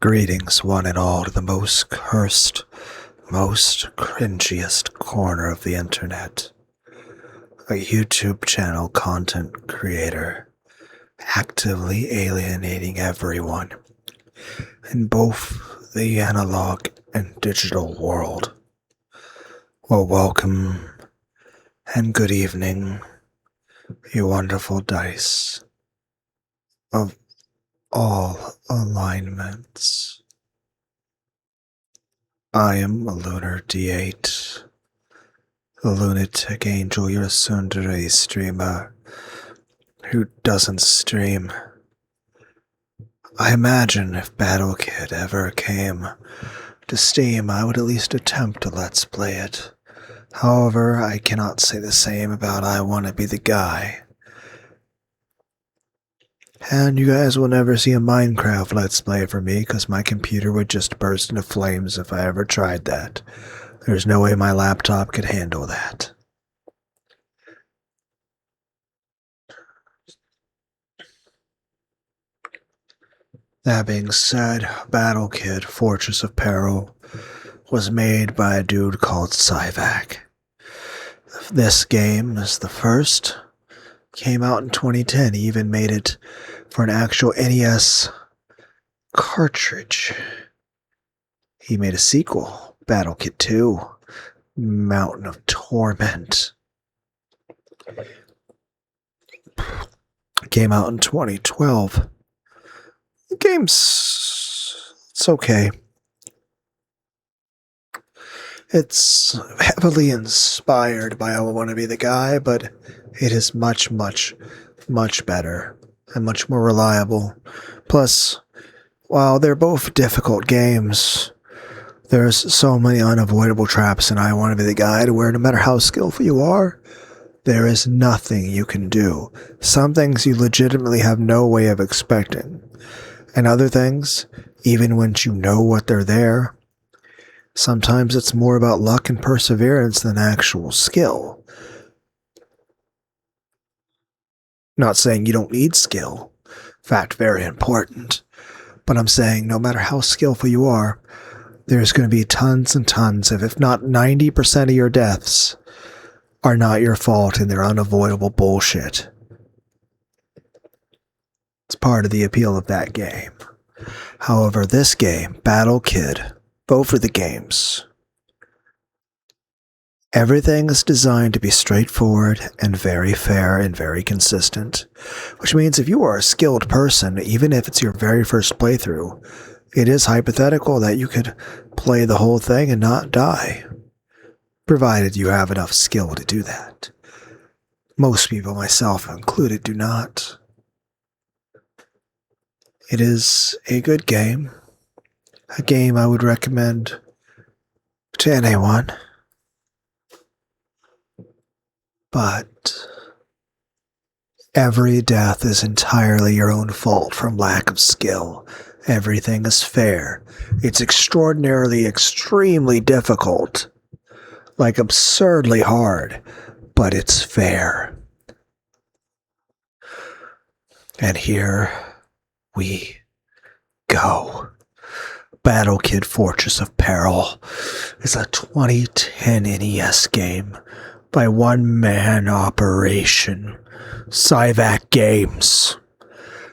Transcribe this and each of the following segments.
Greetings, one and all, to the most cursed, most cringiest corner of the internet. A YouTube channel content creator, actively alienating everyone in both the analog and digital world. Well, welcome and good evening, you wonderful dice of all alignments. I am a Lunar D8, a lunatic angel, your Tsundere streamer who doesn't stream. I imagine if Battle Kid ever came to Steam, I would at least attempt to Let's Play it. However, I cannot say the same about I Wanna Be the Guy. And you guys will never see a Minecraft Let's Play for me because my computer would just burst into flames if I ever tried that. There's no way my laptop could handle that. That being said, Battle Kid, Fortress of Peril, was made by a dude called Cyvac. This game is the first. Came out in 2010. He even made it for an actual NES cartridge. He made a sequel, Battle Kid 2, Mountain of Torment. Came out in 2012. The it's okay. It's heavily inspired by I Wanna Be the Guy, but it is much, much, much better and much more reliable. Plus, while they're both difficult games, there's so many unavoidable traps in I Wanna Be the Guy to where no matter how skillful you are, there is nothing you can do. Some things you legitimately have no way of expecting. And other things, even once you know what they're there, sometimes it's more about luck and perseverance than actual skill. Not saying you don't need skill. In fact, very important. But I'm saying no matter how skillful you are, there's going to be tons and tons of, if not 90% of your deaths, are not your fault and they're unavoidable bullshit. It's part of the appeal of that game. However, this game, Battle Kid, both of the games, everything is designed to be straightforward and very fair and very consistent. Which means if you are a skilled person, even if it's your very first playthrough, it is hypothetical that you could play the whole thing and not die, provided you have enough skill to do that. Most people, myself included, do not. It is a good game. A game I would recommend to anyone. But every death is entirely your own fault from lack of skill. Everything is fair. It's extraordinarily, extremely difficult. Like absurdly hard. But it's fair. And here we go. Battle Kid Fortress of Peril is a 2010 NES game by one-man operation, Cyvac Games.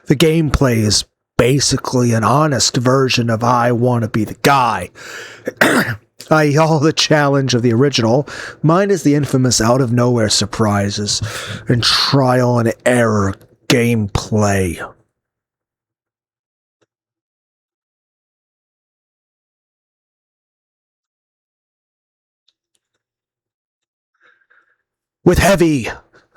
The gameplay is basically an honest version of I Wanna Be the Guy, i.e. all the challenge of the original, minus the infamous out-of-nowhere surprises and trial-and-error gameplay. With heavy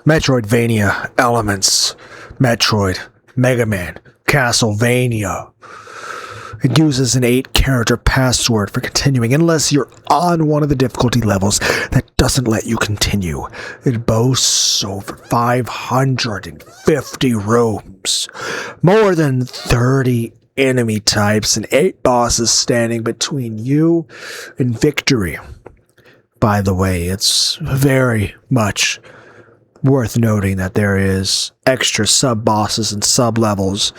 Metroidvania elements, Metroid, Mega Man, Castlevania. It uses an 8-character password for continuing unless you're on one of the difficulty levels that doesn't let you continue. It boasts over 550 rooms, more than 30 enemy types, and 8 bosses standing between you and victory. By the way, it's very much worth noting that there is extra sub-bosses and sub-levels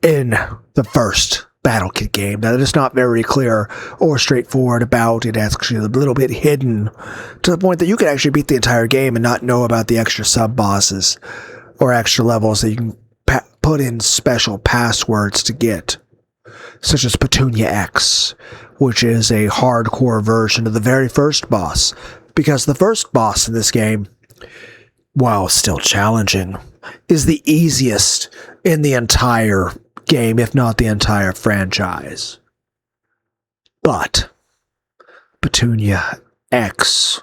in the first battle kit game that is not very clear or straightforward about. It actually a little bit hidden to the point that you could actually beat the entire game and not know about the extra sub bosses or extra levels that you can put in special passwords to get, such as Petunia X, which is a hardcore version of the very first boss, because the first boss in this game, while still challenging, is the easiest in the entire game, if not the entire franchise. But Petunia X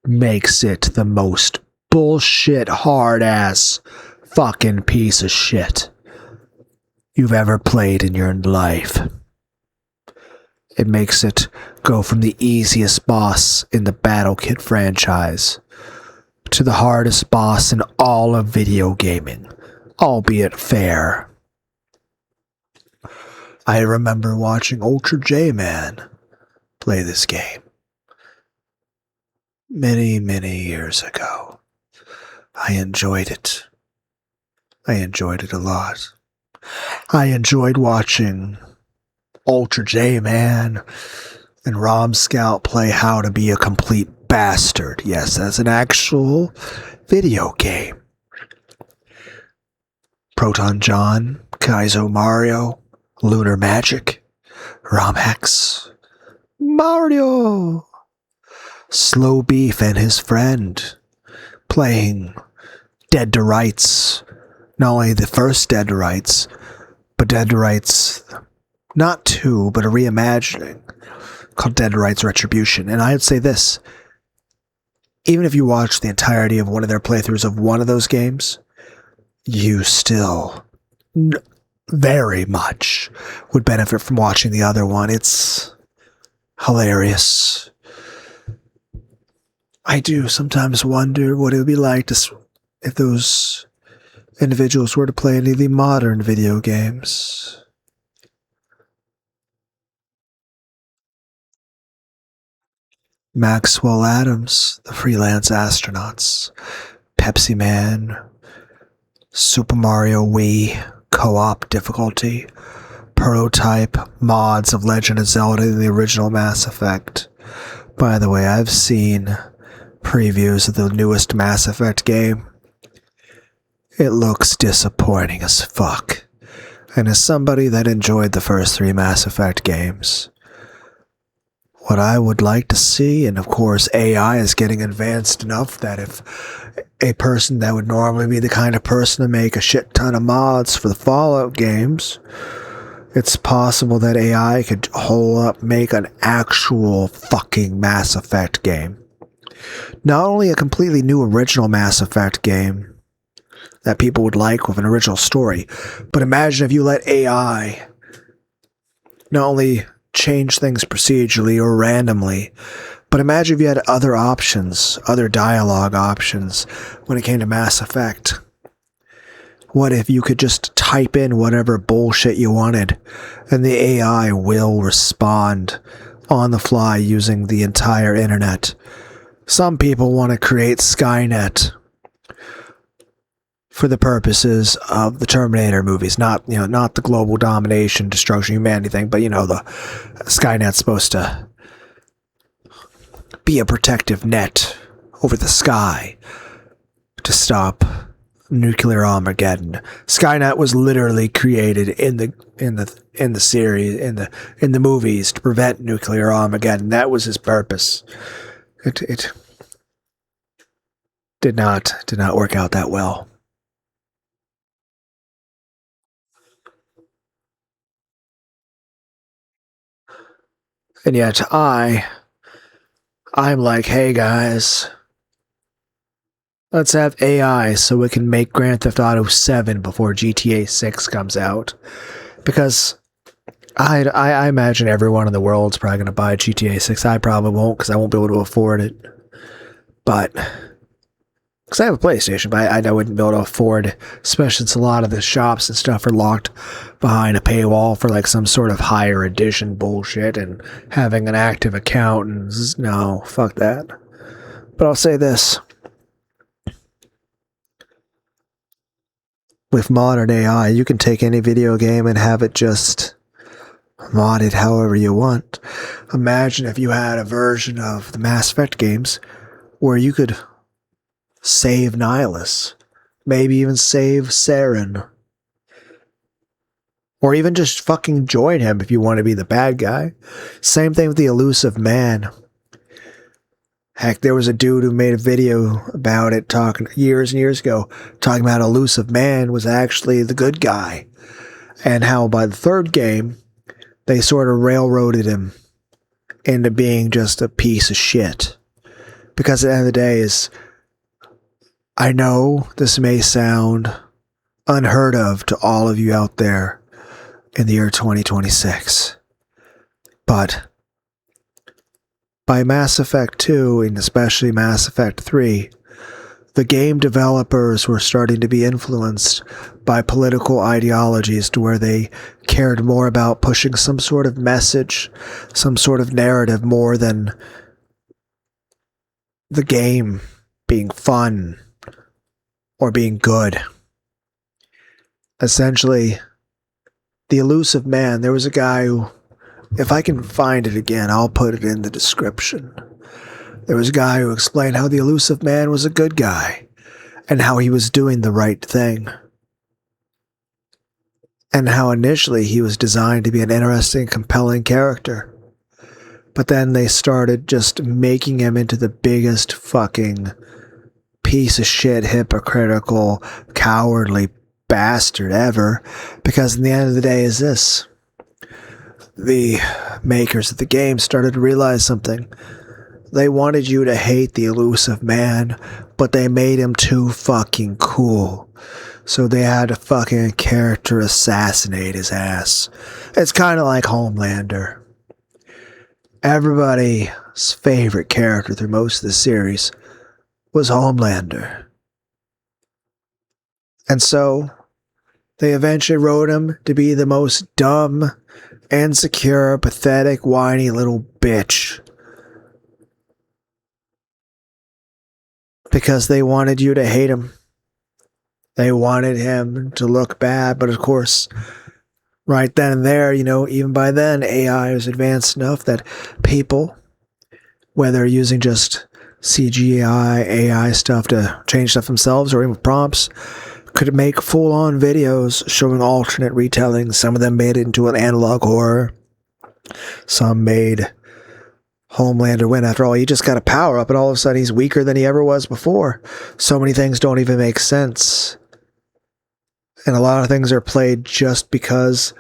makes it the most bullshit, hard-ass fucking piece of shit you've ever played in your life. It makes it go from the easiest boss in the Battle Kit franchise to the hardest boss in all of video gaming, albeit fair. I remember watching Ultra J-Man play this game many, many years ago. I enjoyed it. I enjoyed it a lot. I enjoyed watching Ultra J-Man and Rom Scout play How to Be a Complete Bastard. Yes, that's an actual video game. Proton John, Kaizo Mario, Lunar Magic, Rom Hex, Mario, Slow Beef and his friend playing Dead to Rights. Not only the first Dead to Rights, but Dead to Rights, not 2, but a reimagining called Dead to Rights Retribution. And I'd say this, even if you watch the entirety of one of their playthroughs of one of those games, you still very much would benefit from watching the other one. It's hilarious. I do sometimes wonder what it would be like to, if those individuals were to play any of the modern video games. Maxwell Adams, The Freelance Astronauts, Pepsi Man, Super Mario Wii, Co-op difficulty, prototype mods of Legend of Zelda and the original Mass Effect. By the way, I've seen previews of the newest Mass Effect game. It looks disappointing as fuck. And as somebody that enjoyed the first 3 Mass Effect games, what I would like to see, and of course AI is getting advanced enough that if a person that would normally be the kind of person to make a shit ton of mods for the Fallout games, it's possible that AI could make an actual fucking Mass Effect game. Not only a completely new original Mass Effect game that people would like with an original story, but imagine if you let AI not only change things procedurally or randomly, but imagine if you had other options, other dialogue options when it came to Mass Effect. What if you could just type in whatever bullshit you wanted, and the AI will respond on the fly using the entire internet? Some people want to create Skynet for the purposes of the Terminator movies, not the global domination, destruction of humanity thing, but the Skynet's supposed to be a protective net over the sky to stop nuclear Armageddon. Skynet was literally created in the series, in the movies, to prevent nuclear Armageddon. That was his purpose. It did not work out that well. And yet I'm like, hey guys, let's have AI so we can make Grand Theft Auto 7 before GTA 6 comes out. Because I imagine everyone in the world's probably going to buy GTA 6. I probably won't because I won't be able to afford it. But, because I have a PlayStation, but I wouldn't be able to afford it, especially since a lot of the shops and stuff are locked behind a paywall for like some sort of higher edition bullshit and having an active account. And no, fuck that. But I'll say this. with modern AI, you can take any video game and have it just modded however you want. Imagine if you had a version of the Mass Effect games where you could save Nihilus, maybe even save Saren, or even just fucking join him if you want to be the bad guy. Same thing with the Illusive Man. Heck, there was a dude who made a video about it talking years and years ago, talking about Illusive Man was actually the good guy, and how by the third game, they sort of railroaded him into being just a piece of shit. Because at the end of the day I know this may sound unheard of to all of you out there in the year 2026, but by Mass Effect 2, and especially Mass Effect 3, the game developers were starting to be influenced by political ideologies to where they cared more about pushing some sort of message, some sort of narrative more than the game being fun or being good. Essentially, the Illusive Man, there was a guy who, if I can find it again, I'll put it in the description. There was a guy who explained how the Illusive Man was a good guy and how he was doing the right thing. And how initially he was designed to be an interesting, compelling character. But then they started just making him into the biggest fucking piece of shit, hypocritical, cowardly bastard ever. Because in the end of the day is this. The makers of the game started to realize something. They wanted you to hate the Illusive Man, but they made him too fucking cool. So they had to fucking character assassinate his ass. It's kind of like Homelander. Everybody's favorite character through most of the series was Homelander. And so they eventually wrote him to be the most dumb, insecure, pathetic, whiny little bitch. Because they wanted you to hate him. They wanted him to look bad, but of course, right then and there, even by then, AI was advanced enough that people, whether using just CGI, AI stuff to change stuff themselves, or even prompts, could make full-on videos showing alternate retellings. Some of them made it into an analog horror. Some made Homelander win. After all, he just got a power up, and all of a sudden he's weaker than he ever was before. So many things don't even make sense. And a lot of things are played just because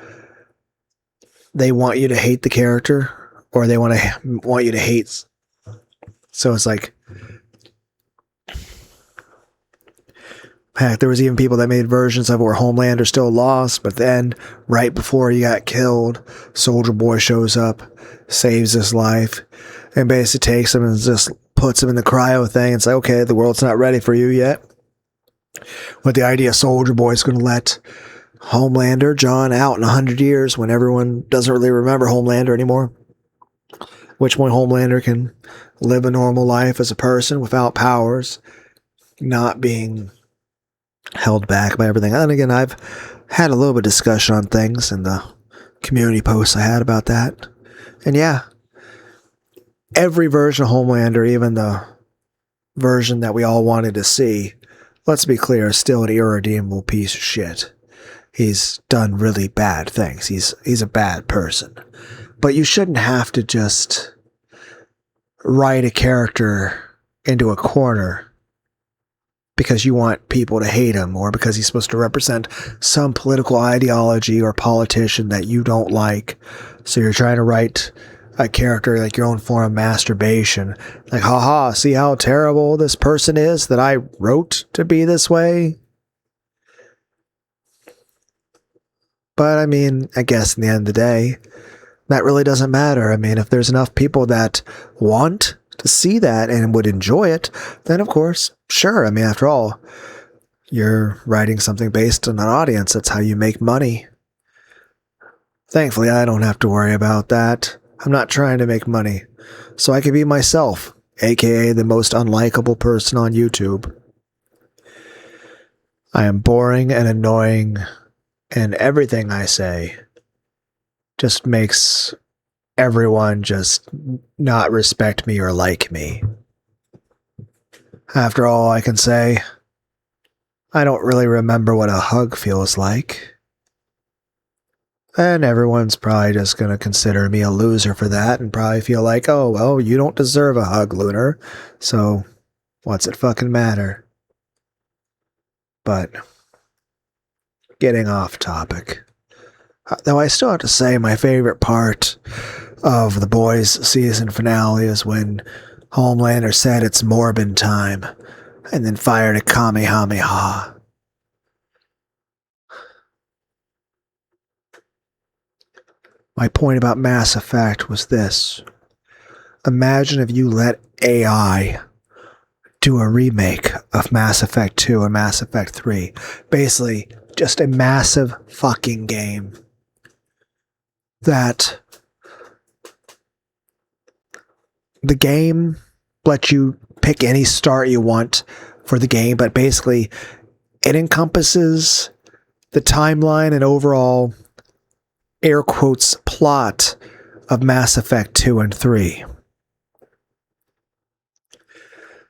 they want you to hate the character, or they want you to hate. So it's like, heck, there was even people that made versions of it where Homelander still lost, but then right before he got killed, Soldier Boy shows up, saves his life, and basically takes him and just puts him in the cryo thing and say, okay, the world's not ready for you yet. With the idea Soldier Boy's going to let Homelander, John, out in 100 years when everyone doesn't really remember Homelander anymore. Which point Homelander can live a normal life as a person without powers, not being held back by everything. And again, I've had a little bit of discussion on things in the community posts I had about that. And yeah, every version of Homelander, even the version that we all wanted to see, let's be clear, is still an irredeemable piece of shit. He's done really bad things. He's a bad person. But you shouldn't have to just write a character into a corner because you want people to hate him, or because he's supposed to represent some political ideology or politician that you don't like. So you're trying to write a character like your own form of masturbation. Like, haha, see how terrible this person is that I wrote to be this way? But I mean, I guess in the end of the day, that really doesn't matter. I mean, if there's enough people that want to see that and would enjoy it, then of course, sure. I mean, after all, you're writing something based on an audience. That's how you make money. Thankfully, I don't have to worry about that. I'm not trying to make money. So I can be myself, aka the most unlikable person on YouTube. I am boring and annoying, and everything I say just makes everyone just not respect me or like me. After all, I can say, I don't really remember what a hug feels like. And everyone's probably just going to consider me a loser for that and probably feel like, oh, well, you don't deserve a hug, Lunar. So, what's it fucking matter? But, getting off topic. Though I still have to say my favorite part of the boys' season finale is when Homelander said it's Morbin time and then fired a Kamehameha. My point about Mass Effect was this. Imagine if you let AI do a remake of Mass Effect 2 and Mass Effect 3. Basically, just a massive fucking game that the game lets you pick any start you want for the game, but basically it encompasses the timeline and overall air quotes plot of Mass Effect 2 and 3.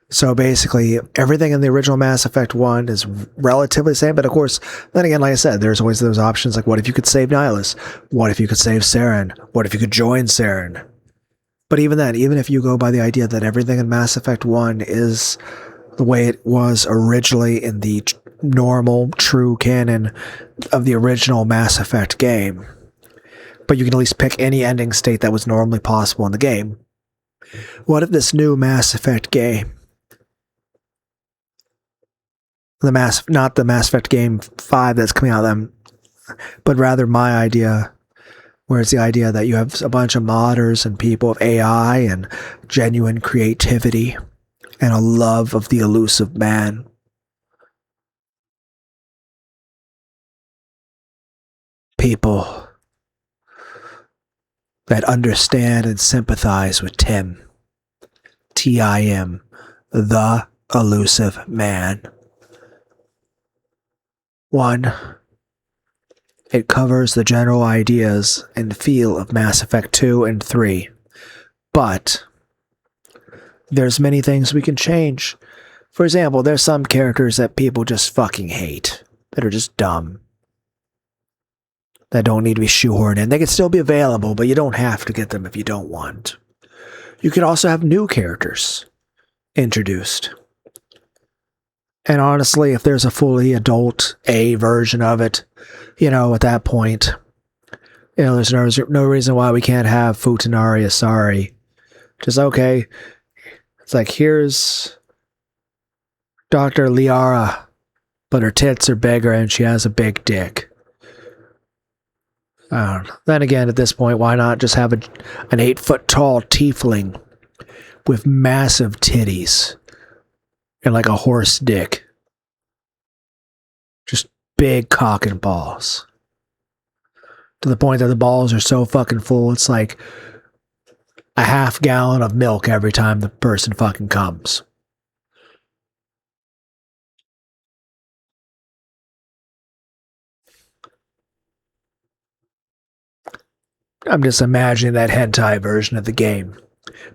So basically, everything in the original Mass Effect 1 is relatively the same, but of course, then again, like I said, there's always those options like, what if you could save Nihilus? What if you could save Saren? What if you could join Saren? But even then, even if you go by the idea that everything in Mass Effect 1 is the way it was originally in the normal, true canon of the original Mass Effect game, but you can at least pick any ending state that was normally possible in the game. What if this new Mass Effect game, not the Mass Effect game 5 that's coming out then, but rather my idea, where it's the idea that you have a bunch of modders and people of AI and genuine creativity and a love of the elusive man. People that understand and sympathize with Tim. T-I-M, the elusive man. 1. It covers the general ideas and feel of Mass Effect 2 and 3. But there's many things we can change. For example, there's some characters that people just fucking hate, that are just dumb, that don't need to be shoehorned in. They can still be available, but you don't have to get them if you don't want. You could also have new characters introduced. And honestly, if there's a fully adult A version of it, at that point, there's no reason why we can't have Futanari Asari. Just, okay, it's like, here's Dr. Liara, but her tits are bigger and she has a big dick. Then again, at this point, why not just have an 8-foot-tall tiefling with massive titties and like a horse dick? Just big cock and balls. To the point that the balls are so fucking full, it's like a half gallon of milk every time the person fucking comes. I'm just imagining that hentai version of the game.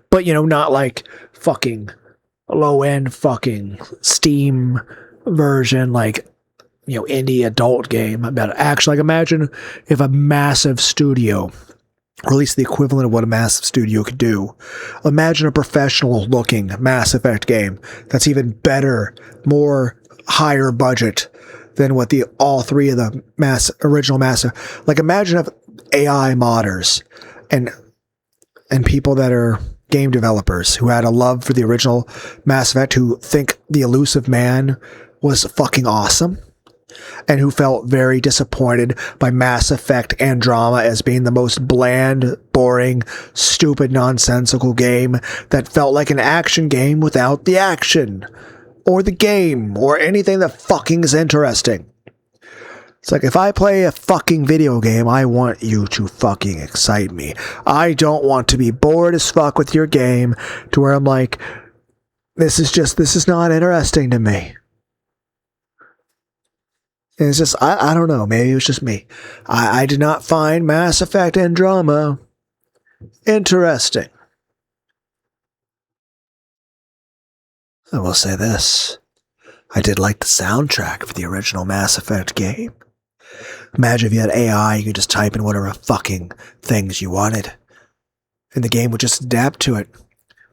But, not like fucking low-end fucking Steam version, like, indie adult game. Actually, like, imagine if a massive studio, or at least the equivalent of what a massive studio could do, imagine a professional-looking Mass Effect game that's even better, more higher budget than what all three of the original Mass. Like, imagine if AI modders and people that are game developers who had a love for the original Mass Effect, who think the elusive man was fucking awesome, and who felt very disappointed by Mass Effect Andromeda as being the most bland, boring, stupid, nonsensical game that felt like an action game without the action, or the game, or anything that fucking is interesting. It's like, if I play a fucking video game, I want you to fucking excite me. I don't want to be bored as fuck with your game to where I'm like, this is not interesting to me. And it's just, I don't know, maybe it was just me. I did not find Mass Effect Andromeda interesting. I will say this. I did like the soundtrack for the original Mass Effect game. Imagine if you had AI, you could just type in whatever fucking things you wanted, and the game would just adapt to it.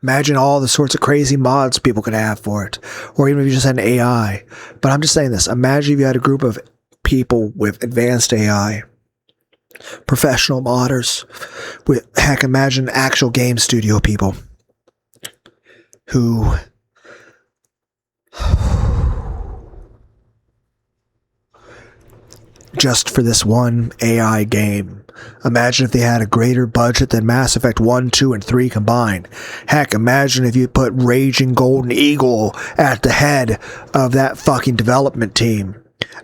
Imagine all the sorts of crazy mods people could have for it, or even if you just had an AI. But I'm just saying this. Imagine if you had a group of people with advanced AI, professional modders, with, heck, imagine actual game studio people who just for this one AI game. Imagine if they had a greater budget than Mass Effect 1, 2, and 3 combined. Heck, imagine if you put Raging Golden Eagle at the head of that fucking development team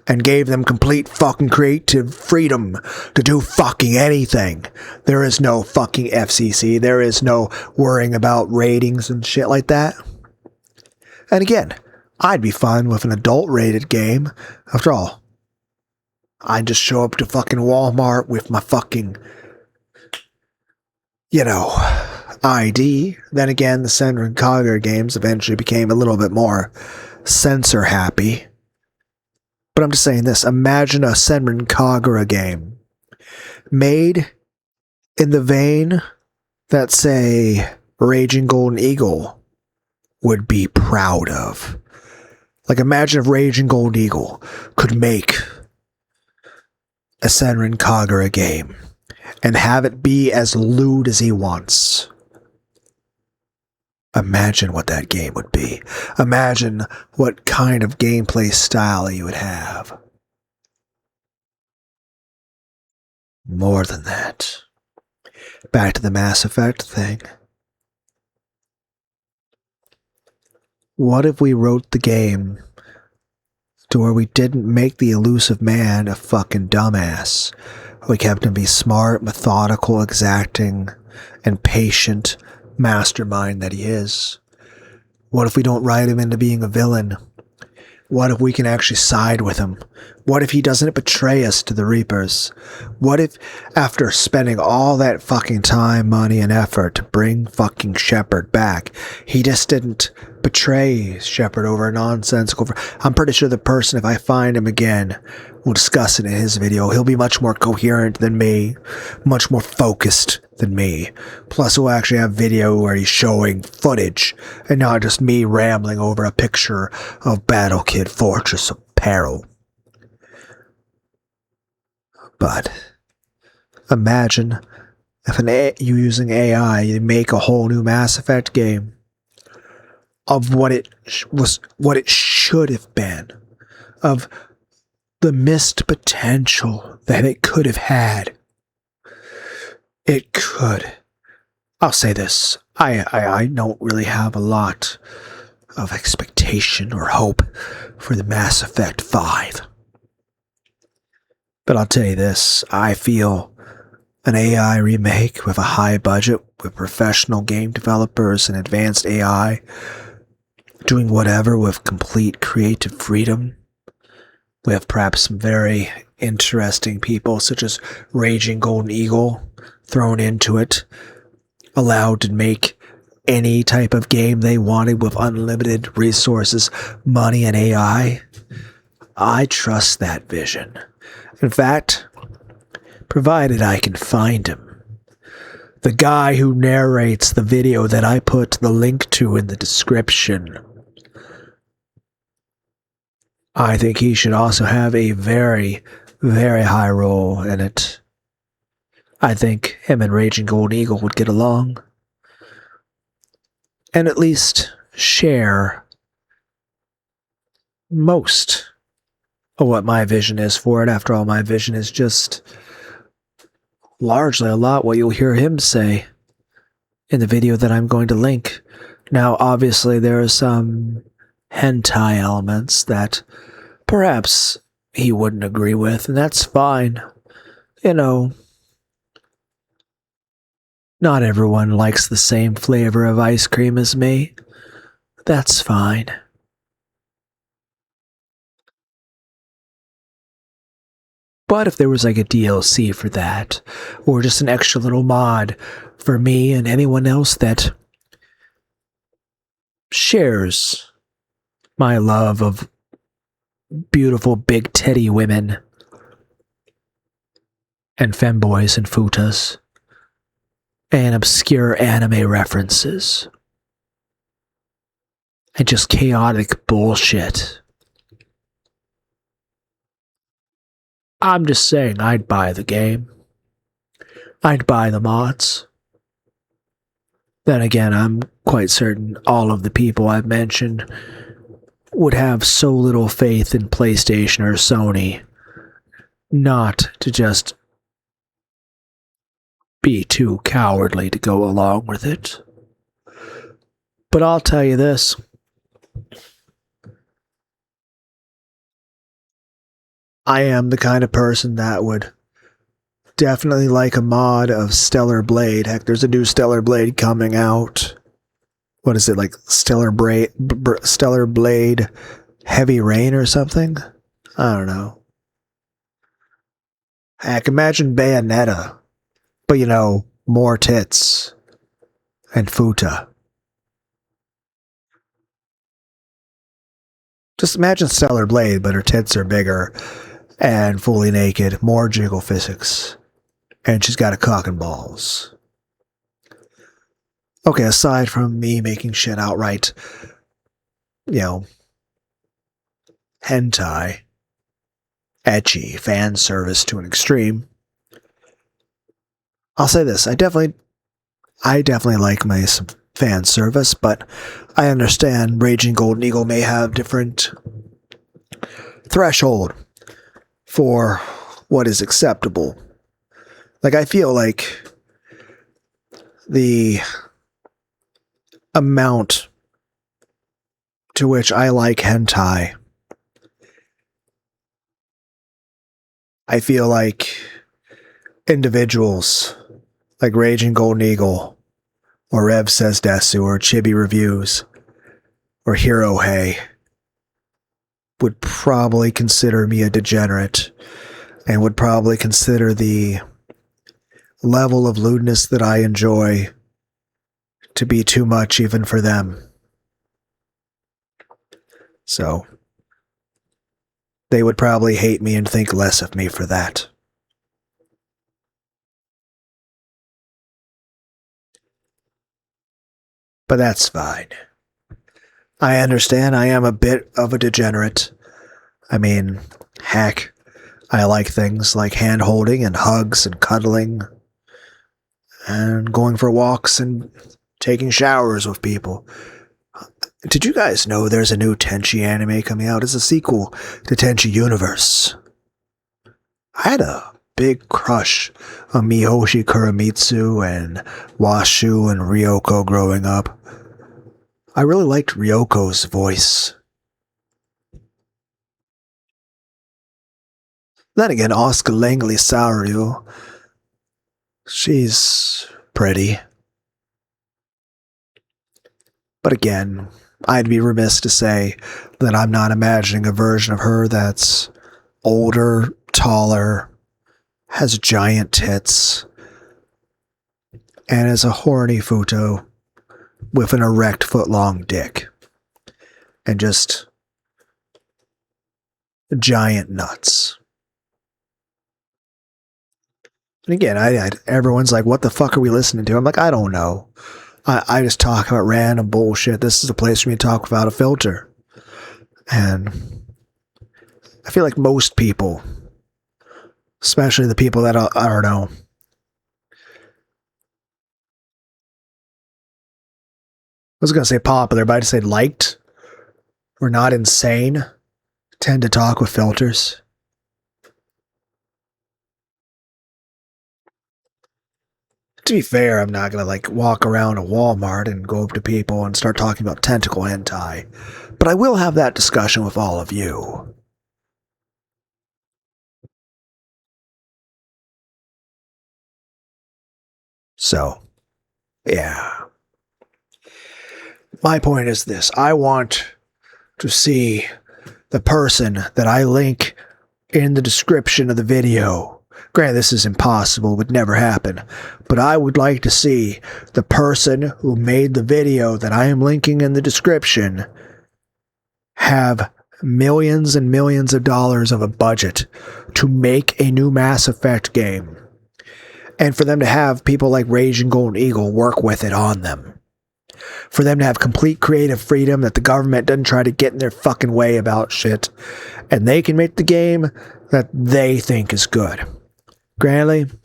and gave them complete fucking creative freedom to do fucking anything. There is no fucking FCC. There is no worrying about ratings and shit like that. And again, I'd be fine with an adult-rated game. After all, I'd just show up to fucking Walmart with my fucking, ID. Then again, the Senran Kagura games eventually became a little bit more censor-happy. But I'm just saying this. Imagine a Senran Kagura game made in the vein that, say, Raging Golden Eagle would be proud of. Like, imagine if Raging Golden Eagle could make a Senran Kagura game and have it be as lewd as he wants. Imagine what that game would be. Imagine what kind of gameplay style he would have. More than that. Back to the Mass Effect thing. What if we wrote the game to where we didn't make the elusive man a fucking dumbass? We kept him be smart, methodical, exacting, and patient mastermind that he is. What if we don't write him into being a villain? What if we can actually side with him? What if he doesn't betray us to the Reapers? What if, after spending all that fucking time, money, and effort to bring fucking Shepard back, he just didn't betray Shepard over a nonsensical... I'm pretty sure the person, if I find him again, we'll discuss it in his video. He'll be much more coherent than me, much more focused than me. Plus, we'll actually have video where he's showing footage, and not just me rambling over a picture of Battle Kid Fortress of Peril. But imagine if you using AI, you make a whole new Mass Effect game of what it should have been, of the missed potential that it could have had. It could. I'll say this. I don't really have a lot of expectation or hope for the Mass Effect 5. But I'll tell you this. I feel an AI remake with a high budget, with professional game developers and advanced AI doing whatever with complete creative freedom. We have perhaps some very interesting people, such as Raging Golden Eagle, thrown into it, allowed to make any type of game they wanted with unlimited resources, money, and AI. I trust that vision. In fact, provided I can find him. The guy who narrates the video that I put the link to in the description. I think he should also have a very, very high role in it. I think him and Raging Golden Eagle would get along. And at least share most of what my vision is for it. After all, my vision is just largely a lot what you'll hear him say in the video that I'm going to link. Now, obviously, there are some hentai elements that perhaps he wouldn't agree with, and that's fine. Not everyone likes the same flavor of ice cream as me. That's fine. But if there was like a DLC for that, or just an extra little mod for me and anyone else that shares my love of beautiful big titty women and femboys and futas and obscure anime references and just chaotic bullshit. I'm just saying I'd buy the game. I'd buy the mods. Then again, I'm quite certain all of the people I've mentioned would have so little faith in PlayStation or Sony not to just be too cowardly to go along with it. But I'll tell you this. I am the kind of person that would definitely like a mod of Stellar Blade. Heck, there's a new Stellar Blade coming out. What is it, like Stellar Blade Heavy Rain or something? I don't know. Heck, imagine Bayonetta, but you know, more tits and futa. Just imagine Stellar Blade, but her tits are bigger and fully naked, more jiggle physics, and she's got a cock and balls. Okay, aside from me making shit outright, hentai, ecchi, fan service to an extreme, I'll say this, I definitely like my some fan service, but I understand Raging Golden Eagle may have different threshold for what is acceptable. Like, I feel like the amount to which I like hentai, I feel like individuals like Raging Golden Eagle or Rev Says Desu or Chibi Reviews or Hero Hey would probably consider me a degenerate and would probably consider the level of lewdness that I enjoy to be too much even for them. So, they would probably hate me and think less of me for that. But that's fine. I understand I am a bit of a degenerate. I mean, heck, I like things like hand-holding and hugs and cuddling and going for walks and taking showers with people. Did you guys know there's a new Tenchi anime coming out? It's a sequel to Tenchi Universe. I had a big crush on Mihoshi Kuramitsu and Washu and Ryoko growing up. I really liked Ryoko's voice. Then again, Asuka Langley Sauryu, she's pretty. But again, I'd be remiss to say that I'm not imagining a version of her that's older, taller, has giant tits, and is a horny futo with an erect foot-long dick. And just giant nuts. And again, everyone's like, what the fuck are we listening to? I'm like, I don't know. I just talk about random bullshit. This is a place for me to talk without a filter. And I feel like most people, especially the people that I don't know, I was going to say popular, but I'd say liked, or not insane, tend to talk with filters. To be fair, I'm not going to walk around a Walmart and go up to people and start talking about tentacle hentai. But I will have that discussion with all of you. So, yeah. My point is this. I want to see the person that I link in the description of the video. Granted, this is impossible, would never happen, but I would like to see the person who made the video that I am linking in the description have millions and millions of dollars of a budget to make a new Mass Effect game, and for them to have people like Rage and Golden Eagle work with it on them. For them to have complete creative freedom, that the government doesn't try to get in their fucking way about shit, and they can make the game that they think is good. Granted,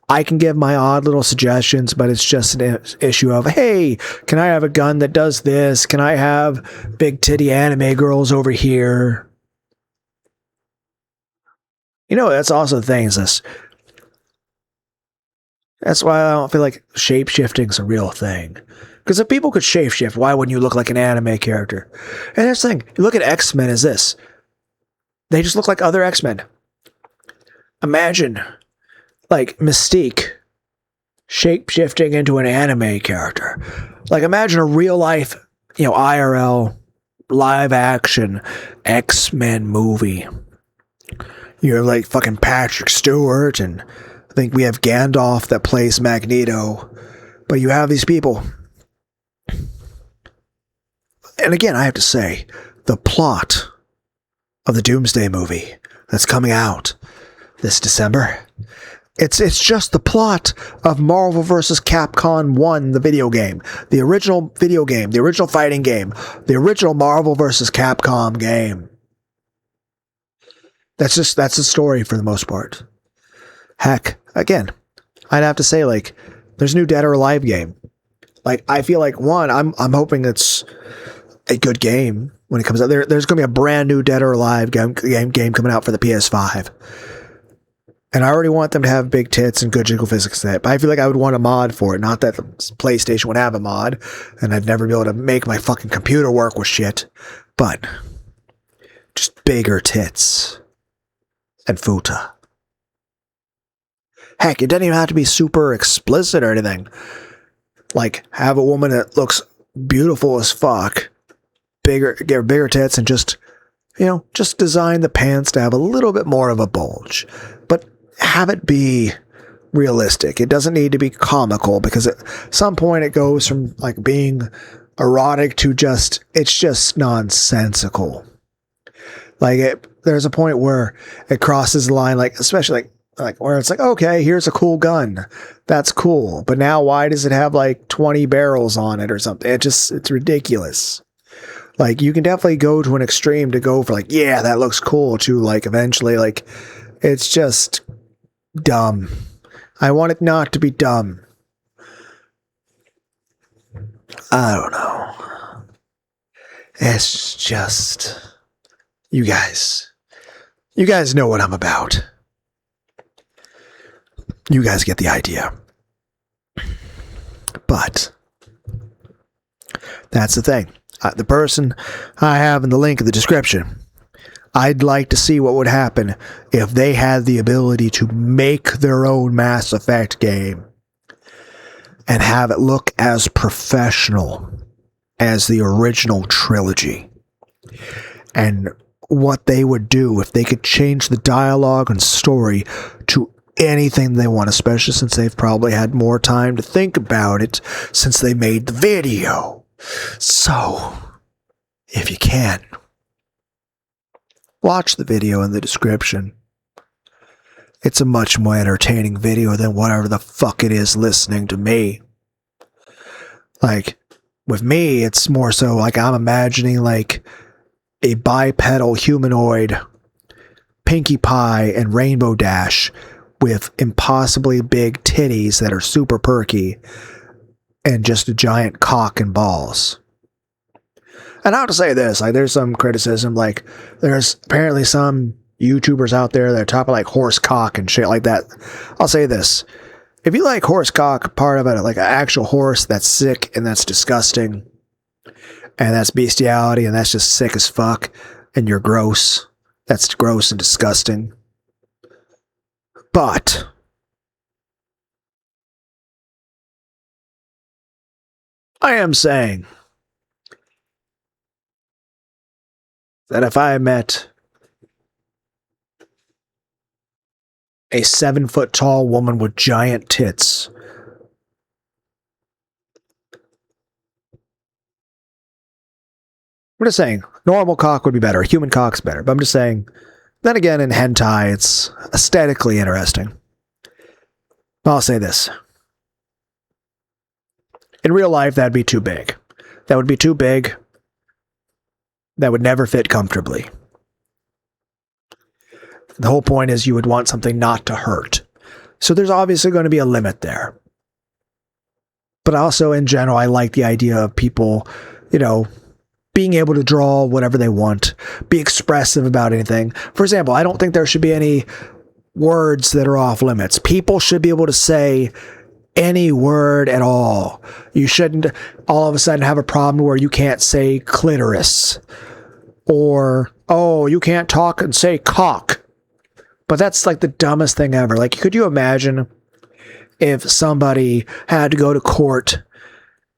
I can give my odd little suggestions, but it's just an issue of, hey, can I have a gun that does this? Can I have big titty anime girls over here? You know, that's also the thing is this. That's why I don't feel like shape-shifting is a real thing. Because if people could shape-shift, why wouldn't you look like an anime character? And here's the thing. You look at X-Men as this. They just look like other X-Men. Imagine, like, Mystique shape-shifting into an anime character. Like, imagine a real-life, IRL, live-action X-Men movie. You're like fucking Patrick Stewart, and I think we have Gandalf that plays Magneto. But you have these people. And again, I have to say, the plot of the Doomsday movie that's coming out this December, it's just the plot of Marvel vs. Capcom 1, the video game. The original video game, the original fighting game, the original Marvel vs. Capcom game. That's the story for the most part. Heck, again, I'd have to say, like, there's a new Dead or Alive game. Like, I feel like, one, I'm hoping it's a good game when it comes out. There's going to be a brand new Dead or Alive game coming out for the PS5. And I already want them to have big tits and good jiggle physics in it. But I feel like I would want a mod for it. Not that the PlayStation would have a mod, and I'd never be able to make my fucking computer work with shit. But just bigger tits and futa. Heck, it doesn't even have to be super explicit or anything. Like, have a woman that looks beautiful as fuck, get bigger tits, and just design the pants to have a little bit more of a bulge. But have it be realistic. It doesn't need to be comical, because at some point it goes from like being erotic to it's just nonsensical. Like, there's a point where it crosses the line, like, especially like where it's like, okay, here's a cool gun. That's cool. But now why does it have like 20 barrels on it or something? It's ridiculous. Like, you can definitely go to an extreme to go for like, yeah, that looks cool, to like eventually like, it's just dumb. I want it not to be dumb. I don't know. It's just, you guys know what I'm about. You guys get the idea. But that's the thing. The person I have in the link in the description, I'd like to see what would happen if they had the ability to make their own Mass Effect game and have it look as professional as the original trilogy. And what they would do if they could change the dialogue and story to anything they want, especially since they've probably had more time to think about it since they made the video. So, if you can, watch the video in the description. It's a much more entertaining video than whatever the fuck it is listening to me. Like, with me, it's more so like I'm imagining like a bipedal humanoid Pinkie Pie and Rainbow Dash with impossibly big titties that are super perky and just a giant cock and balls. And I have to say this, like, there's some criticism, like, there's apparently some YouTubers out there that are talking like horse cock and shit like that. I'll say this. If you like horse cock, part of it, like an actual horse that's sick and that's disgusting, and that's bestiality, and that's just sick as fuck, and you're gross, that's gross and disgusting. But I am saying that if I met A 7-foot tall woman with giant tits. I'm just saying, normal cock would be better. Human cock's better. But I'm just saying, then again, in hentai, it's aesthetically interesting. I'll say this. In real life, that'd be too big. That would be too big. That would never fit comfortably. The whole point is you would want something not to hurt. So there's obviously going to be a limit there. But also, in general, I like the idea of people, being able to draw whatever they want, be expressive about anything. For example, I don't think there should be any words that are off limits. People should be able to say any word at all. You shouldn't all of a sudden have a problem where you can't say clitoris. Or, you can't talk and say cock. But that's like the dumbest thing ever. Like, could you imagine if somebody had to go to court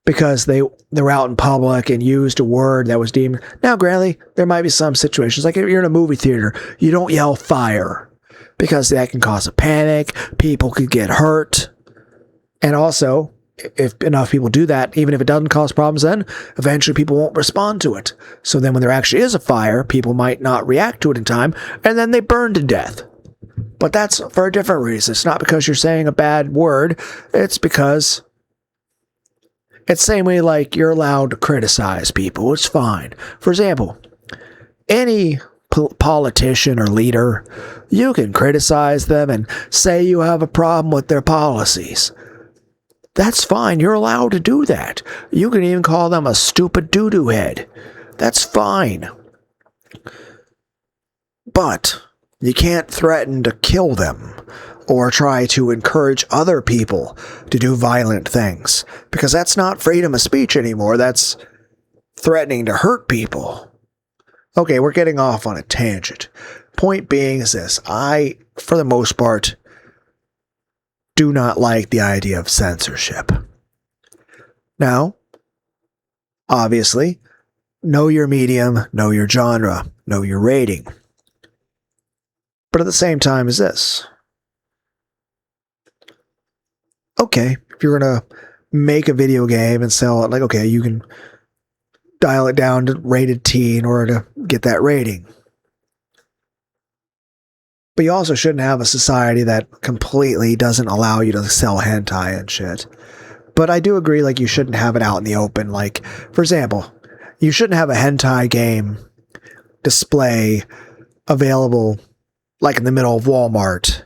because they were out in public and used a word that was deemed... Now, granted, there might be some situations, like if you're in a movie theater, you don't yell fire because that can cause a panic. People could get hurt. And also, if enough people do that, even if it doesn't cause problems, then eventually people won't respond to it. So then when there actually is a fire, people might not react to it in time, and then they burn to death. But that's for a different reason. It's not because you're saying a bad word. It's because it's the same way like you're allowed to criticize people. It's fine. For example, any politician or leader, you can criticize them and say you have a problem with their policies. That's fine. You're allowed to do that. You can even call them a stupid doo-doo head. That's fine. But you can't threaten to kill them or try to encourage other people to do violent things, because that's not freedom of speech anymore. That's threatening to hurt people. Okay, we're getting off on a tangent. Point being is this. I, for the most part, do not like the idea of censorship. Now, obviously, know your medium, know your genre, know your rating. But at the same time is this. Okay, if you're going to make a video game and sell it, like, okay, you can dial it down to rated T in order to get that rating. But you also shouldn't have a society that completely doesn't allow you to sell hentai and shit. But I do agree, like, you shouldn't have it out in the open. Like, for example, you shouldn't have a hentai game display available, like, in the middle of Walmart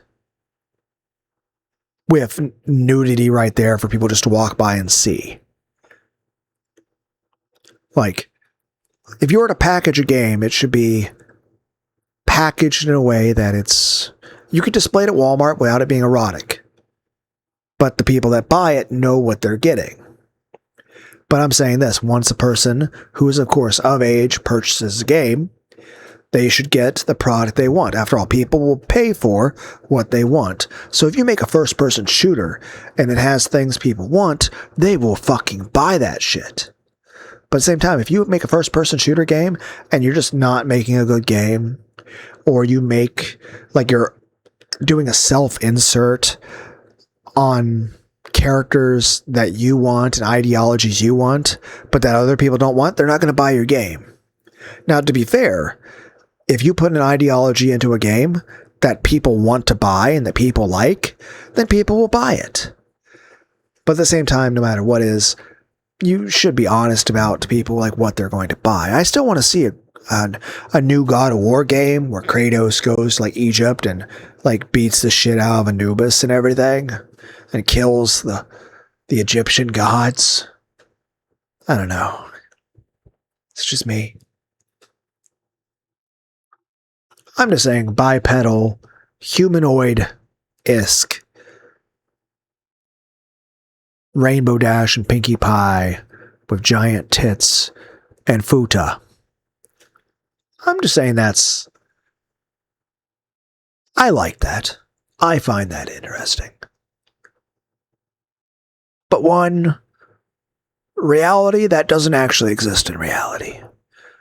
with nudity right there for people just to walk by and see. Like, if you were to package a game, it should be packaged in a way that you could display it at Walmart without it being erotic. But the people that buy it know what they're getting. But I'm saying this, once a person who is, of course, of age purchases a game, they should get the product they want. After all, people will pay for what they want. So if you make a first-person shooter and it has things people want, they will fucking buy that shit. But at the same time, if you make a first-person shooter game and you're just not making a good game, or you make, like, you're doing a self-insert on characters that you want and ideologies you want, but that other people don't want, they're not going to buy your game. Now, to be fair, if you put an ideology into a game that people want to buy and that people like, then people will buy it. But at the same time, no matter what is, you should be honest about to people, like, what they're going to buy. I still want to see a new God of War game where Kratos goes to, like, Egypt and, like, beats the shit out of Anubis and everything and kills the Egyptian gods. I don't know. It's just me. I'm just saying bipedal, humanoid-esque, Rainbow Dash and Pinkie Pie with giant tits and futa. I'm just saying I like that. I find that interesting. But one, reality, that doesn't actually exist in reality.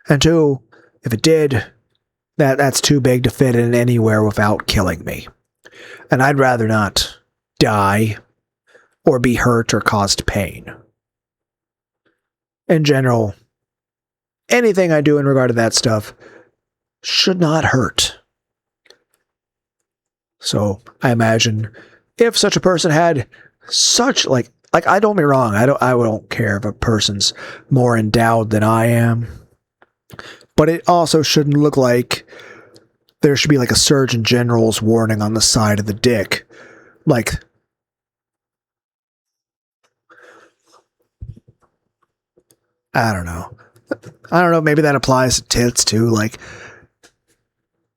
And two, if it did, that's too big to fit in anywhere without killing me. And I'd rather not die or be hurt or caused pain. In general, anything I do in regard to that stuff should not hurt. So I imagine if such a person had such like I don't get me wrong, I don't care if a person's more endowed than I am. But it also shouldn't look like there should be like a Surgeon General's warning on the side of the dick. Like, I don't know. Maybe that applies to tits too. Like,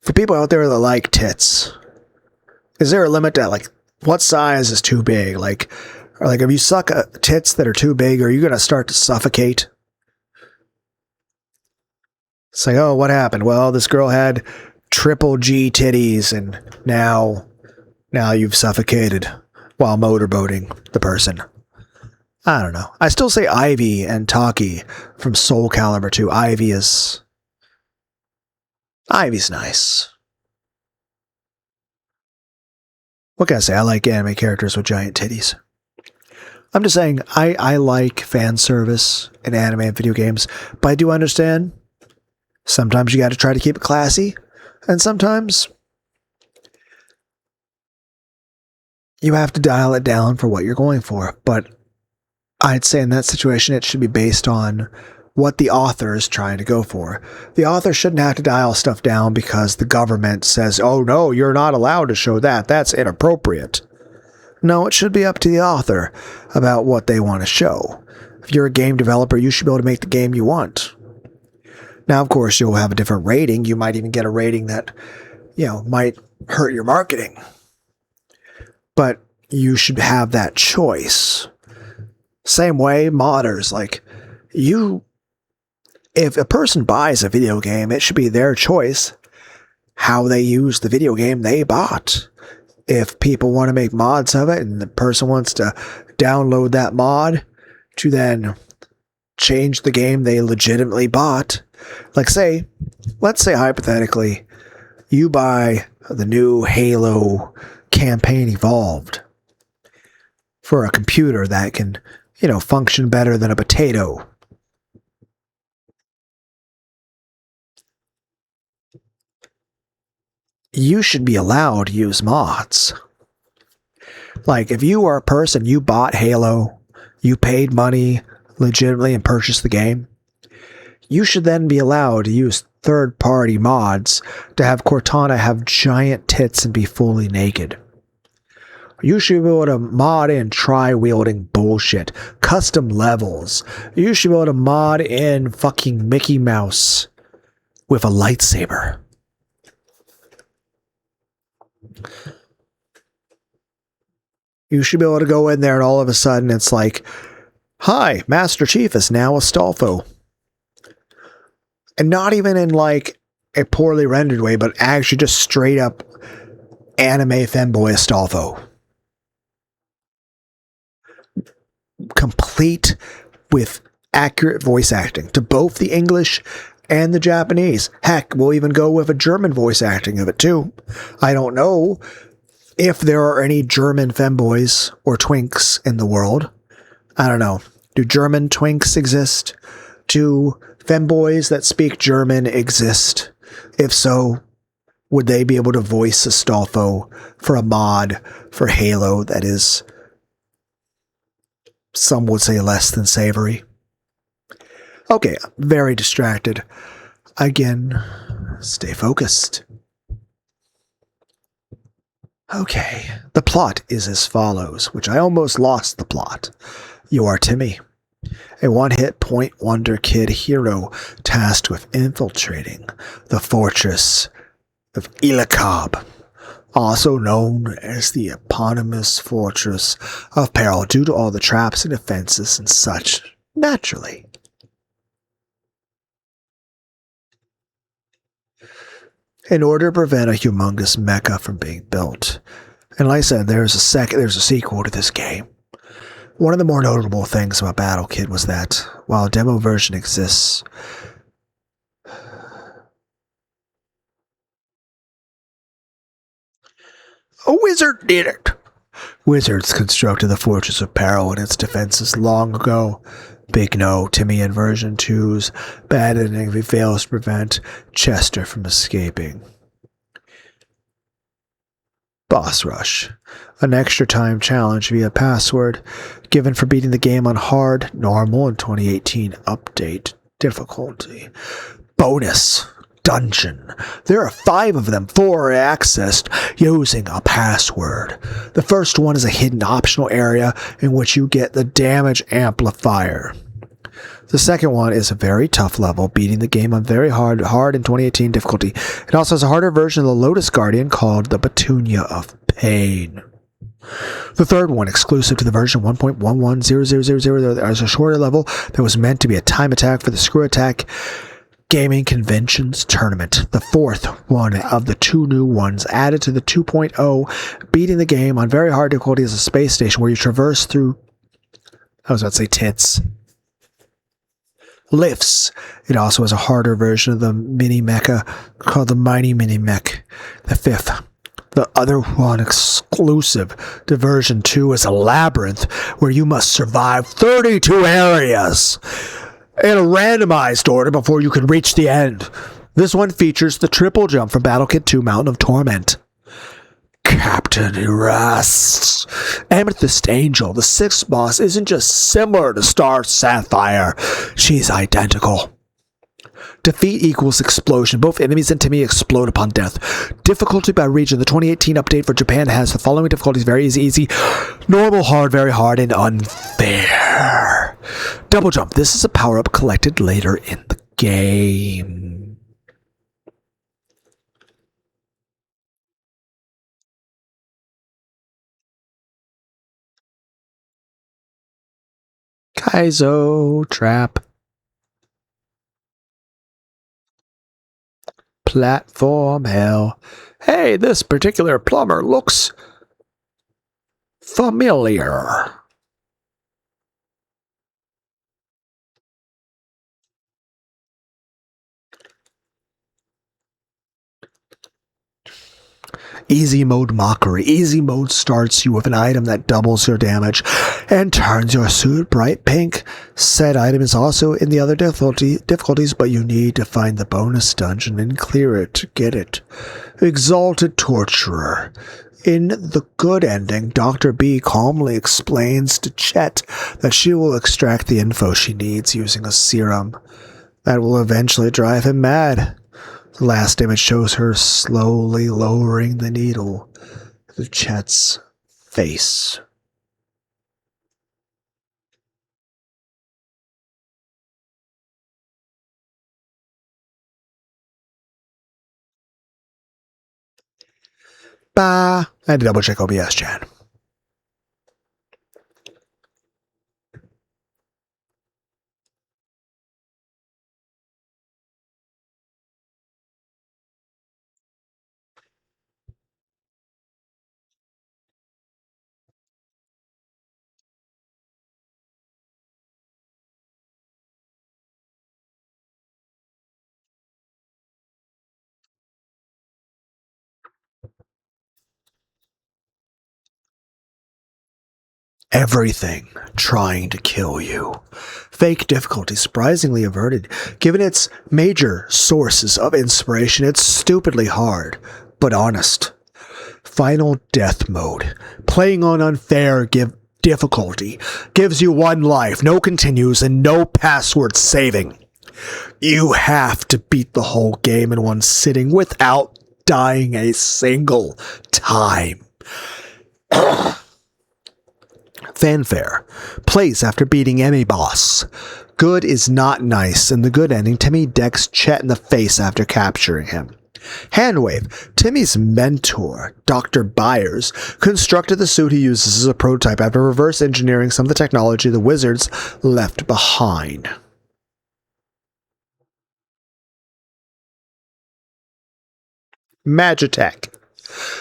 for people out there that like tits, is there a limit to like what size is too big? Like, or like if you suck tits that are too big, are you going to start to suffocate? It's like, oh, what happened? Well, this girl had triple G titties, and now you've suffocated while motorboating the person. I don't know. I still say Ivy and Taki from Soul Calibur 2. Ivy's nice. What can I say? I like anime characters with giant titties. I'm just saying, I like fan service in anime and video games, but I do understand sometimes you got to try to keep it classy, and sometimes you have to dial it down for what you're going for. But I'd say in that situation, it should be based on what the author is trying to go for. The author shouldn't have to dial stuff down because the government says, oh no, you're not allowed to show that. That's inappropriate. No, it should be up to the author about what they want to show. If you're a game developer, you should be able to make the game you want. Now, of course, you'll have a different rating. You might even get a rating that, might hurt your marketing. But you should have that choice. Same way, modders, like, if a person buys a video game, it should be their choice how they use the video game they bought. If people want to make mods of it and the person wants to download that mod to then change the game they legitimately bought, like let's say hypothetically, you buy the new Halo campaign Evolved for a computer that can, function better than a potato. You should be allowed to use mods. Like, if you are a person, you bought Halo, you paid money legitimately and purchased the game, you should then be allowed to use third-party mods to have Cortana have giant tits and be fully naked. You should be able to mod in tri-wielding bullshit, custom levels. You should be able to mod in fucking Mickey Mouse with a lightsaber. You should be able to go in there and all of a sudden it's like, hi, Master Chief is now Astolfo. And not even in like a poorly rendered way, but actually just straight up anime femboy Astolfo. Complete with accurate voice acting to both the English and the Japanese. Heck, we'll even go with a German voice acting of it too. I don't know if there are any German femboys or twinks in the world. I don't know. Do German twinks exist? Do femboys that speak German exist? If so, would they be able to voice Astolfo for a mod for Halo that is, some would say, less than savory? Okay, very distracted. Again, stay focused. Okay, the plot is as follows, which I almost lost the plot. You are Timmy, a one-hit point wonder kid hero tasked with infiltrating the fortress of illusive, also known as the eponymous fortress of Peril, due to all the traps and defenses and such, naturally. In order to prevent a humongous mecha from being built. And like I said, there's a sequel to this game. One of the more notable things about Battle Kid was that, while a demo version exists, A wizard did it. Wizards constructed the Fortress of Peril and its defenses long ago. Big no, Timmy in version 2's bad ending if he fails to prevent Chester from escaping. Boss Rush. An extra time challenge via password given for beating the game on hard, normal, and 2018 update difficulty. Bonus dungeon. There are 5 of them. 4 are accessed using a password. The first one is a hidden optional area in which you get the damage amplifier. The second one is a very tough level, beating the game on very hard in 2018 difficulty. It also has a harder version of the Lotus Guardian called the Petunia of Pain. The third one, exclusive to the version 1.110000, is a shorter level that was meant to be a time attack for the Screw Attack Gaming Conventions Tournament. The fourth one of the 2 new ones added to the 2.0, beating the game on very hard difficulty is a space station where you traverse through, I was about to say tits, lifts. It also has a harder version of the mini mecha called the Mighty Mini Mech. The fifth, the other one exclusive to version 2, is a labyrinth where you must survive 32 areas in a randomized order before you can reach the end. This one features the triple jump from Battle Kit 2 Mountain of Torment. Captain Erust. Amethyst Angel, the 6th boss, isn't just similar to Star Sapphire. She's identical. Defeat equals explosion. Both enemies and Timmy explode upon death. Difficulty by region. The 2018 update for Japan has the following difficulties: very easy, normal, hard, very hard, and unfair. Double jump. This is a power-up collected later in the game. Kaizo Trap. Platform hell. Hey, this particular plumber looks familiar. Easy mode mockery. Easy mode starts you with an item that doubles your damage and turns your suit bright pink. Said item is also in the other difficulties, but you need to find the bonus dungeon and clear it to get it. Exalted Torturer. In the good ending, Dr. B calmly explains to Chet that she will extract the info she needs using a serum that will eventually drive him mad. The last image shows her slowly lowering the needle to Chet's face. Bah! I had to double check OBS, Chad. Everything trying to kill you. Fake difficulty surprisingly averted. Given its major sources of inspiration, it's stupidly hard, but honest. Final death mode. Playing on unfair difficulty gives you 1 life, no continues, and no password saving. You have to beat the whole game in one sitting without dying a single time. Fanfare. Plays after beating any boss. Good is not nice. In the good ending, Timmy decks Chet in the face after capturing him. Handwave. Timmy's mentor, Dr. Byers, constructed the suit he uses as a prototype after reverse engineering some of the technology the wizards left behind. Magitech.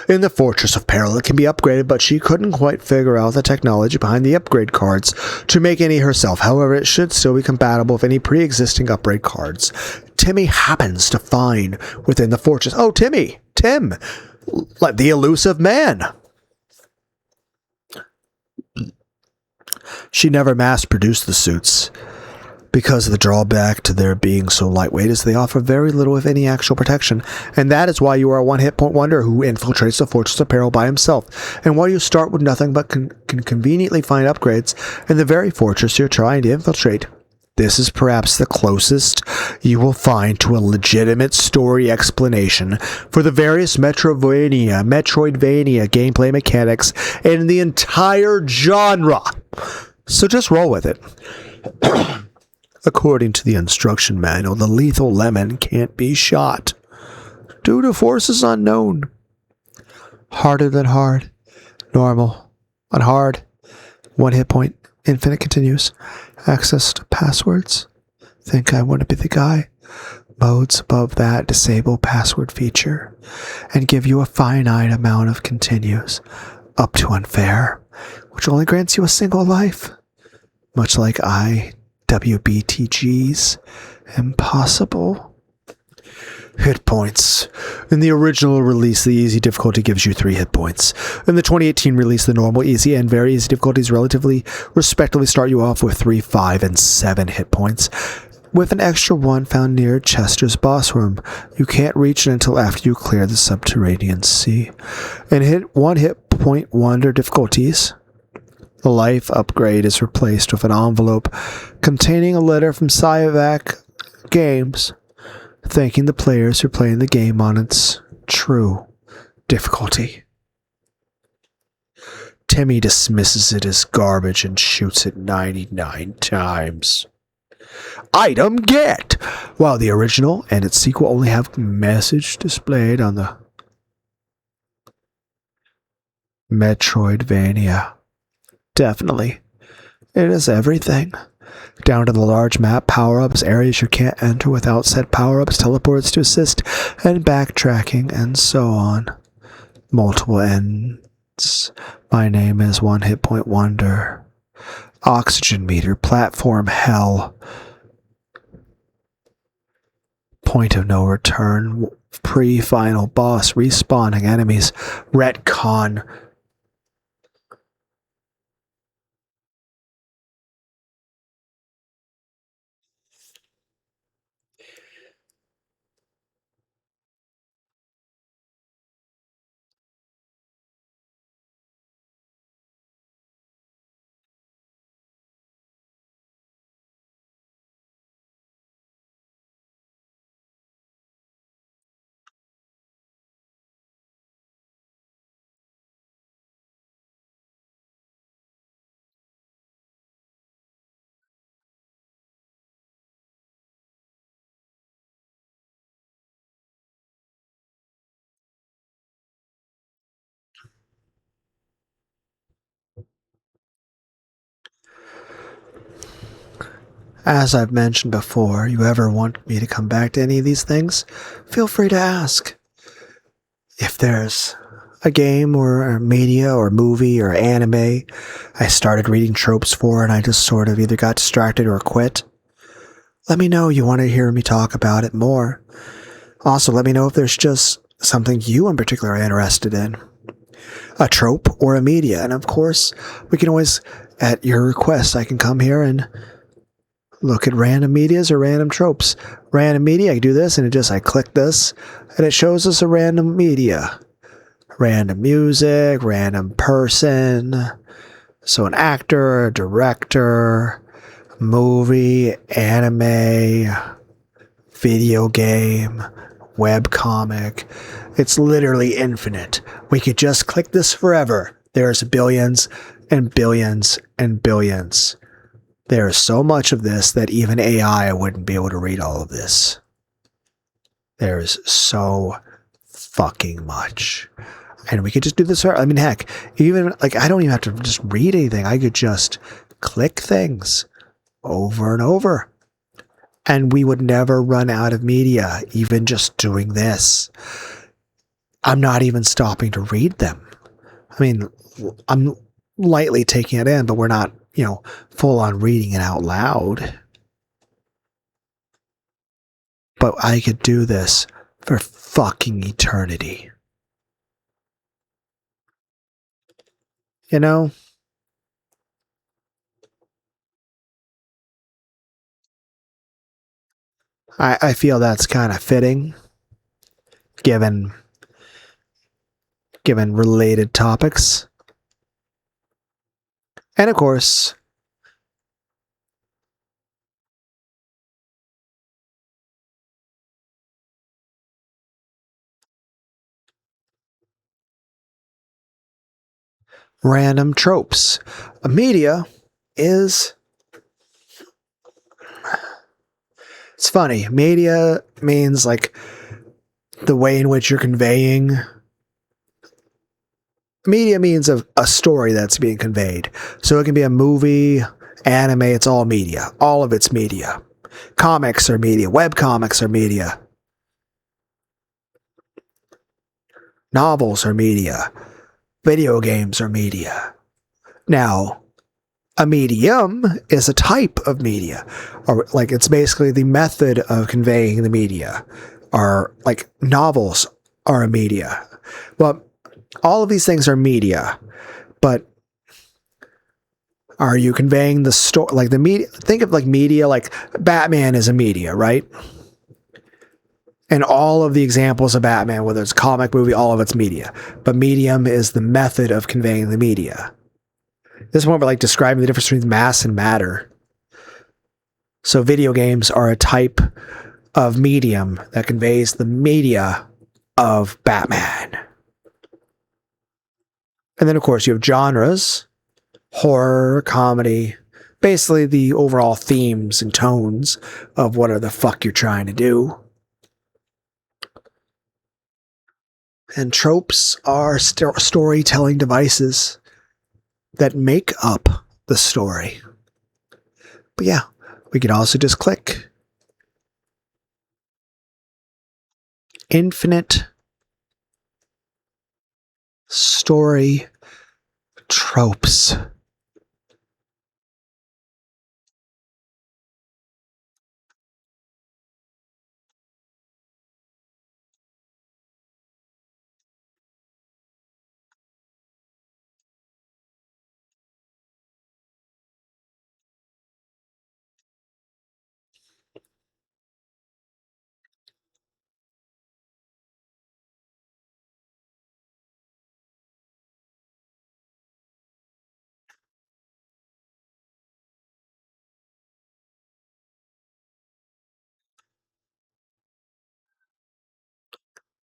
In the Fortress of Peril, it can be upgraded, but she couldn't quite figure out the technology behind the upgrade cards to make any herself. However, it should still be compatible with any pre-existing upgrade cards Timmy happens to find within the fortress. Oh, Tim, like the illusive man. She never mass-produced the suits, because the drawback to their being so lightweight is they offer very little, if any, actual protection, and that is why you are a one-hit point wonder who infiltrates the Fortress of Peril by himself, and why you start with nothing but can conveniently find upgrades in the very fortress you're trying to infiltrate. This is perhaps the closest you will find to a legitimate story explanation for the various Metroidvania gameplay mechanics in the entire genre. So just roll with it. According to the instruction manual, the lethal lemon can't be shot due to forces unknown. Harder than hard. Normal. On hard. 1 hit point. Infinite continues. Access to passwords. Think I want to be the guy. Modes above that disable password feature and give you a finite amount of continues, up to unfair, which only grants you a single life. Much like WBTG's impossible. Hit points. In the original release, the easy difficulty gives you 3 hit points. In the 2018 release, the normal, easy, and very easy difficulties respectively start you off with 3, 5, and 7 hit points, with an extra 1 found near Chester's boss room. You can't reach it until after you clear the subterranean sea. In 1 hit point wonder difficulties, the life upgrade is replaced with an envelope containing a letter from Cyvac Games, thanking the players for playing the game on its true difficulty. Timmy dismisses it as garbage and shoots it 99 times. Item get! While the original and its sequel only have message displayed on the Metroidvania. Definitely. It is everything. Down to the large map, power-ups, areas you can't enter without said power-ups, teleports to assist, and backtracking, and so on. Multiple ends. My name is One Hit Point Wonder. Oxygen meter, platform hell. Point of no return, pre-final boss, respawning enemies, retcon. As I've mentioned before, you ever want me to come back to any of these things, feel free to ask. If there's a game or a media or movie or anime I started reading tropes for and I just sort of either got distracted or quit, let me know you want to hear me talk about it more. Also, let me know if there's just something you in particular are interested in. A trope or a media. And of course, we can always, at your request, I can come here and look at random medias or random tropes. Random media, I do this, and I click this, and it shows us a random media. Random music, random person. So an actor, a director, movie, anime, video game, webcomic. It's literally infinite. We could just click this forever. There's billions and billions and billions. There is so much of this that even AI wouldn't be able to read all of this. There is so fucking much. And we could just do this. I mean, heck, even I don't even have to just read anything. I could just click things over and over. And we would never run out of media, even just doing this. I'm not even stopping to read them. I mean, I'm lightly taking it in, but we're not, full on reading it out loud. But I could do this for fucking eternity. I feel that's kind of fitting, given related topics. And of course, random tropes. Media is, it's funny. Media means like the way in which you're conveying. Media means a story that's being conveyed. So it can be a movie, anime, it's all media. All of it's media. Comics are media. Web comics are media. Novels are media. Video games are media. Now, a medium is a type of media, or like it's basically the method of conveying the media. Or like novels are a media. Well, all of these things are media, but are you conveying the story? Like the media, think of like media, like Batman is a media, right? And all of the examples of Batman, whether it's comic, movie, all of it's media. But medium is the method of conveying the media. This is more like describing the difference between mass and matter. So video games are a type of medium that conveys the media of Batman. And then, of course, you have genres, horror, comedy, basically the overall themes and tones of whatever the fuck you're trying to do. And tropes are storytelling devices that make up the story. But yeah, we could also just click infinite story tropes.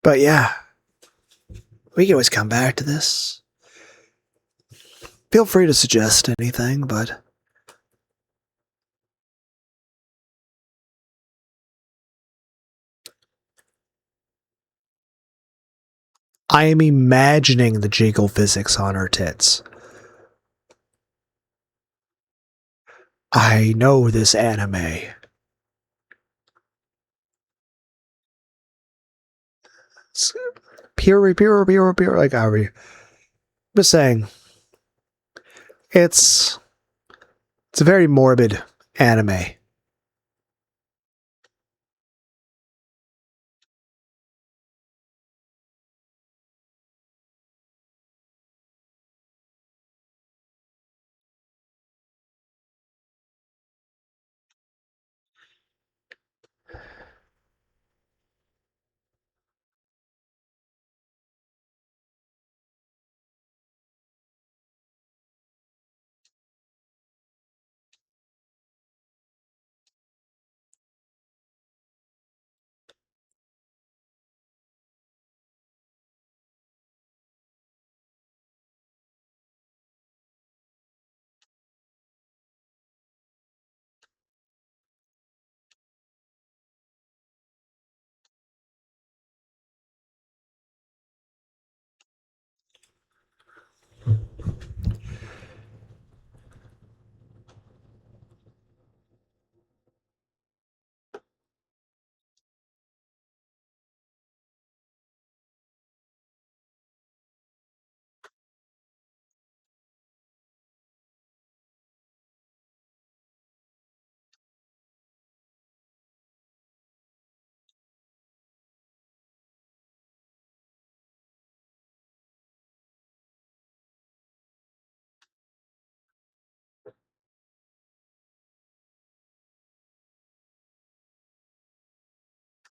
But yeah, we can always come back to this. Feel free to suggest anything, but I am imagining the jiggle physics on her tits. I know this anime. It's pure, like I'm just saying. It's a very morbid anime.